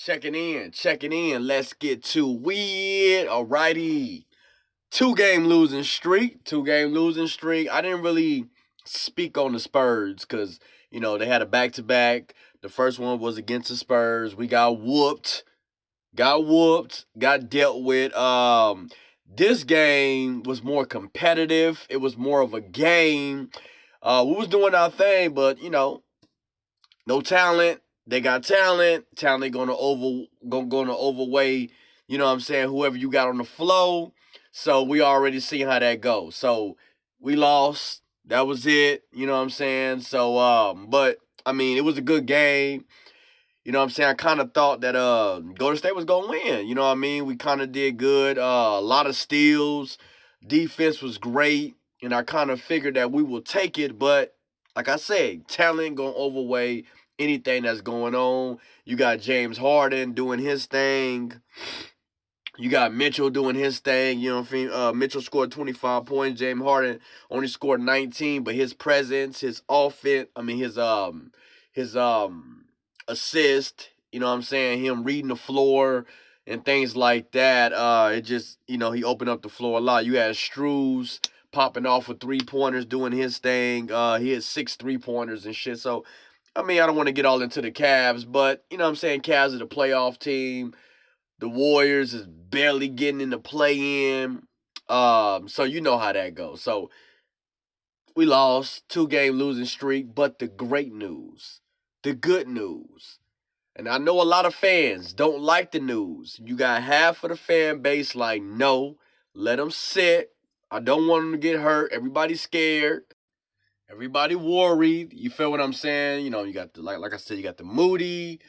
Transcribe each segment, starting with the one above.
Checking in. Let's get to it. Alrighty. Two-game losing streak. I didn't really speak on the Spurs because, they had a back-to-back. The first one was against the Spurs. We got whooped. Got dealt with. This game was more competitive. It was more of a game. We was doing our thing, but, no talent. They got talent. Talent gonna overweigh, whoever you got on the flow. So we already see how that goes. So we lost. That was it. You know what I'm saying? So but I mean it was a good game. You know what I'm saying? I kind of thought that Golden State was gonna win. You know what I mean? We kind of did good. A lot of steals. Defense was great. And I kind of figured that we will take it, but like I said, talent gonna overweigh anything that's going on. You got James Harden doing his thing. You got Mitchell doing his thing. You know what I mean? Mitchell scored 25 points. James Harden only scored 19, but his presence, his offense, his assist, you know what I'm saying? Him reading the floor and things like that. It just, he opened up the floor a lot. You had Struz popping off with 3-pointers, doing his thing. He had 6 3-pointers and shit. So, I mean, I don't want to get all into the Cavs, but, you know what I'm saying? Cavs are the playoff team. The Warriors is barely getting in the play-in. So you know how that goes. So, we lost. 2-game losing streak. But the great news, the good news, and I know a lot of fans don't like the news. You got half of the fan base like, no, let them sit. I don't want them to get hurt. Everybody's scared. Everybody worried. You feel what I'm saying? You got the like I said, you got the Moody.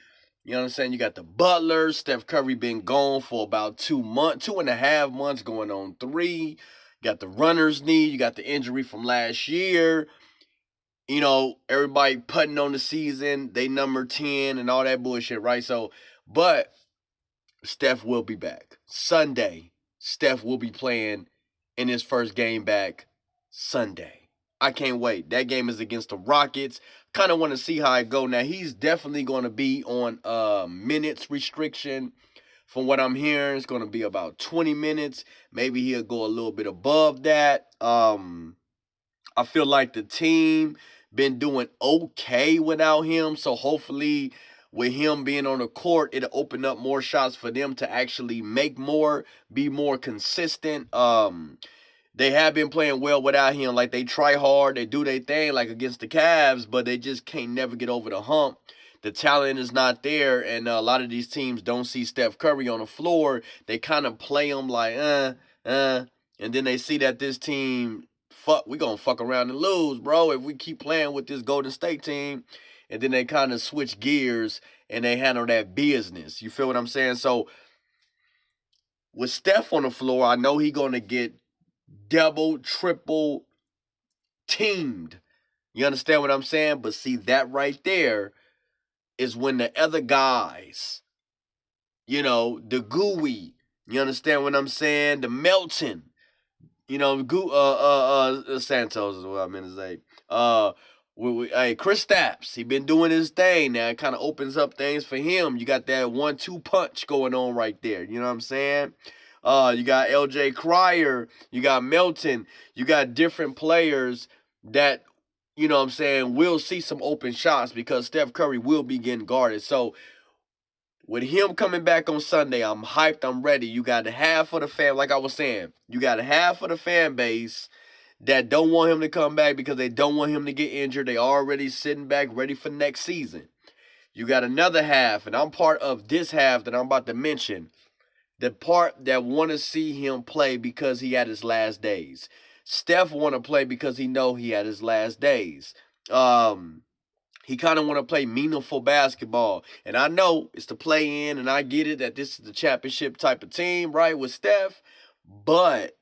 You know what I'm saying? You got the Butler. Steph Curry been gone for about 2.5 months, going on 3. You got the runner's knee. You got the injury from last year. Everybody putting on the season. They number 10 and all that bullshit, right? So, but Steph will be back. Sunday, Steph will be playing in his first game back Sunday. I can't wait. That game is against the Rockets. Kind of want to see how it go. Now, he's definitely going to be on minutes restriction. From what I'm hearing, it's going to be about 20 minutes. Maybe he'll go a little bit above that. I feel like the team been doing okay without him. So hopefully with him being on the court, it'll open up more shots for them to actually make more, be more consistent. They have been playing well without him. Like, they try hard, they do their thing, like against the Cavs, but they just can't never get over the hump. The talent is not there, and a lot of these teams don't see Steph Curry on the floor. They kind of play him like, and then they see that this team, we gonna fuck around and lose, bro, if we keep playing with this Golden State team. And then they kind of switch gears and they handle that business. You feel what I'm saying? So with Steph on the floor, I know he gonna get double, triple teamed. You understand what I'm saying? But see, that right there is when the other guys, the gooey, you understand what I'm saying? The Melton, Santos is what I meant to say. Hey, Chris Stapps, he been doing his thing now. It kind of opens up things for him. You got that 1-2 punch going on right there. You know what I'm saying? You got LJ Cryer, you got Melton, you got different players that, will see some open shots because Steph Curry will be getting guarded. So with him coming back on Sunday, I'm hyped, I'm ready. You got half of the fan, like I was saying, you got half of the fan base that don't want him to come back because they don't want him to get injured. They already sitting back ready for next season. You got another half, and I'm part of this half that I'm about to mention. The part that want to see him play because he had his last days. Steph want to play because he know he had his last days. He kind of want to play meaningful basketball. And I know it's the play in, and I get it that this is the championship type of team, right, with Steph. But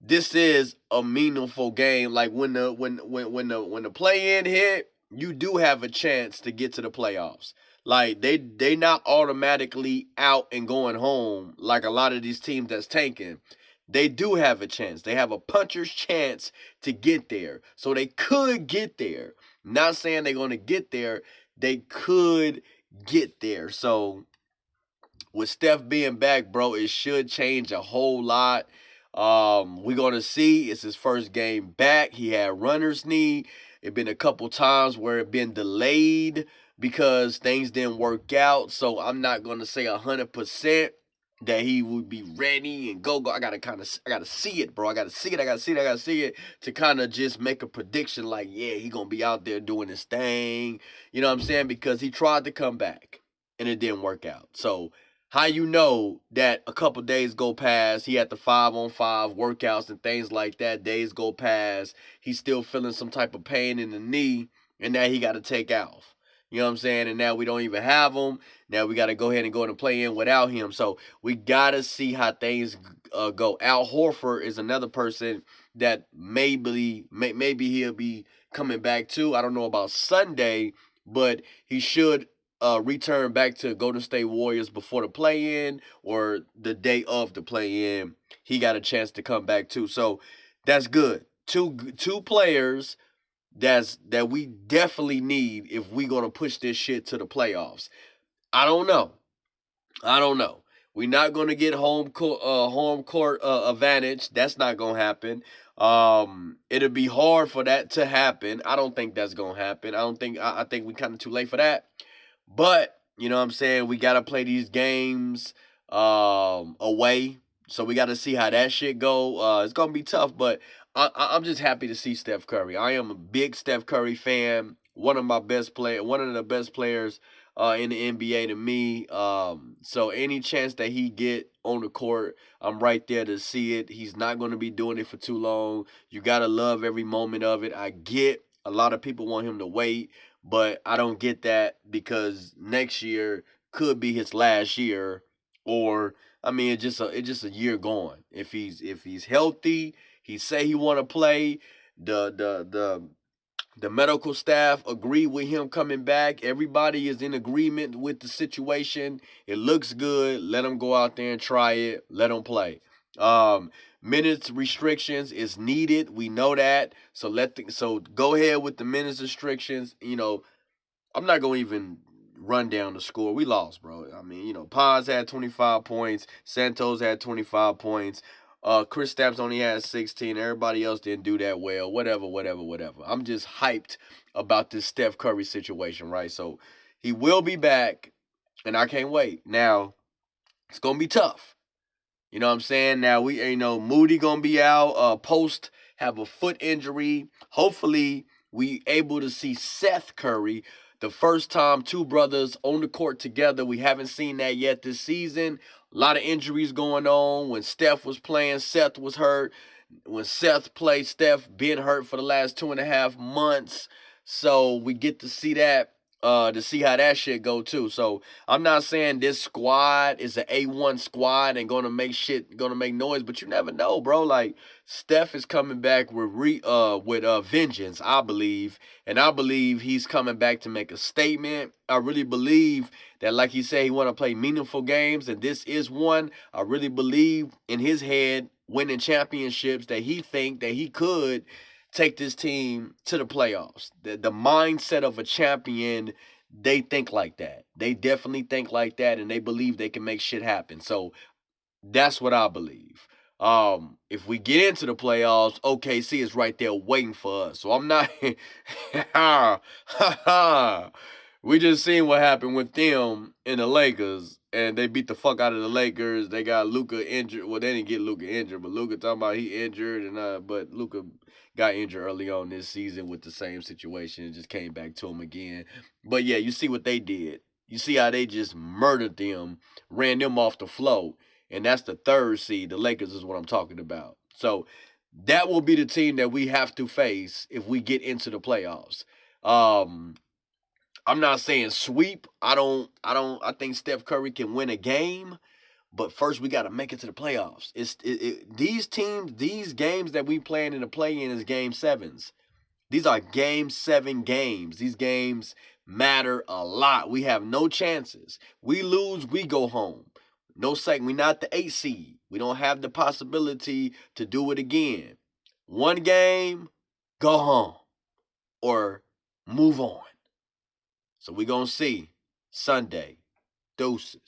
this is a meaningful game. Like when the play in hit, you do have a chance to get to the playoffs. Like they not automatically out and going home like a lot of these teams that's tanking. They do have a chance. They have a puncher's chance to get there. So they could get there. Not saying they're going to get there. They could get there. So with Steph being back, bro, it should change a whole lot. We're gonna see. It's his first game back. He had runner's knee. It been a couple times where it been delayed because things didn't work out. So I'm not gonna say 100% that he would be ready and go. I gotta see it, bro. I gotta see it to kind of just make a prediction like, yeah, he gonna be out there doing his thing. You know what I'm saying? Because he tried to come back and it didn't work out. So how you know that a couple days go past, he had the 5-on-5 workouts and things like that, days go past, he's still feeling some type of pain in the knee, and now he got to take off. You know what I'm saying? And now we don't even have him. Now we got to go ahead and go to play in without him. So we got to see how things go. Al Horford is another person that maybe he'll be coming back too. I don't know about Sunday, but he should return back to Golden State Warriors before the play-in or the day of the play-in. He got a chance to come back too, so that's good. Two players that we definitely need if we gonna push this shit to the playoffs. I don't know. We're not gonna get home court advantage. That's not gonna happen. It'll be hard for that to happen. I don't think that's gonna happen. I think we kind of too late for that. But, you know what I'm saying, we got to play these games away. So we got to see how that shit go. It's going to be tough, but I'm just happy to see Steph Curry. I am a big Steph Curry fan. One of the best players in the NBA to me. So any chance that he get on the court, I'm right there to see it. He's not going to be doing it for too long. You got to love every moment of it. I get a lot of people want him to wait, but I don't get that because next year could be his last year, or I mean, it's just a year gone. If he's healthy, he say he want to play. The medical staff agree with him coming back. Everybody is in agreement with the situation. It looks good. Let him go out there and try it. Let him play. Minutes restrictions is needed. We know that. So go ahead with the minutes restrictions. You know, I'm not gonna even run down the score. We lost, bro. I mean, you know, Paz had 25 points. Santos had 25 points. Chris Stapps only had 16. Everybody else didn't do that well. Whatever. I'm just hyped about this Steph Curry situation, right? So he will be back, and I can't wait. Now, it's gonna be tough. You know what I'm saying? Now Moody gonna be out. Post have a foot injury. Hopefully we able to see Seth Curry. The first time two brothers on the court together. We haven't seen that yet this season. A lot of injuries going on. When Steph was playing, Seth was hurt. When Seth played, Steph been hurt for the last 2.5 months. So we get to see that, to see how that shit go too. So I'm not saying this squad is an A1 squad and gonna make noise, but you never know, bro. Like Steph is coming back with vengeance, I believe, and I believe he's coming back to make a statement. I really believe that, like he said, he want to play meaningful games, and this is one. I really believe in his head winning championships that he think that he could take this team to the playoffs. The mindset of a champion, they think like that. They definitely think like that, and they believe they can make shit happen. So that's what I believe. If we get into the playoffs, OKC is right there waiting for us. So I'm not. We just seen what happened with them in the Lakers, and they beat the fuck out of the Lakers. They got Luka injured. Well, they didn't get Luka injured, but Luka talking about he injured, and but Luka got injured early on this season with the same situation and just came back to him again. But yeah, you see what they did. You see how they just murdered them, ran them off the floor, and that's the third seed. The Lakers is what I'm talking about. So that will be the team that we have to face if we get into the playoffs. I'm not saying sweep. I think Steph Curry can win a game, but first we got to make it to the playoffs. These games that we playing in the play-in is game sevens. These are game 7 games. These games matter a lot. We have no chances. We lose, we go home. No second. We're not the 8 seed. We don't have the possibility to do it again. One game, go home or move on. So we're going to see Sunday. Deuces.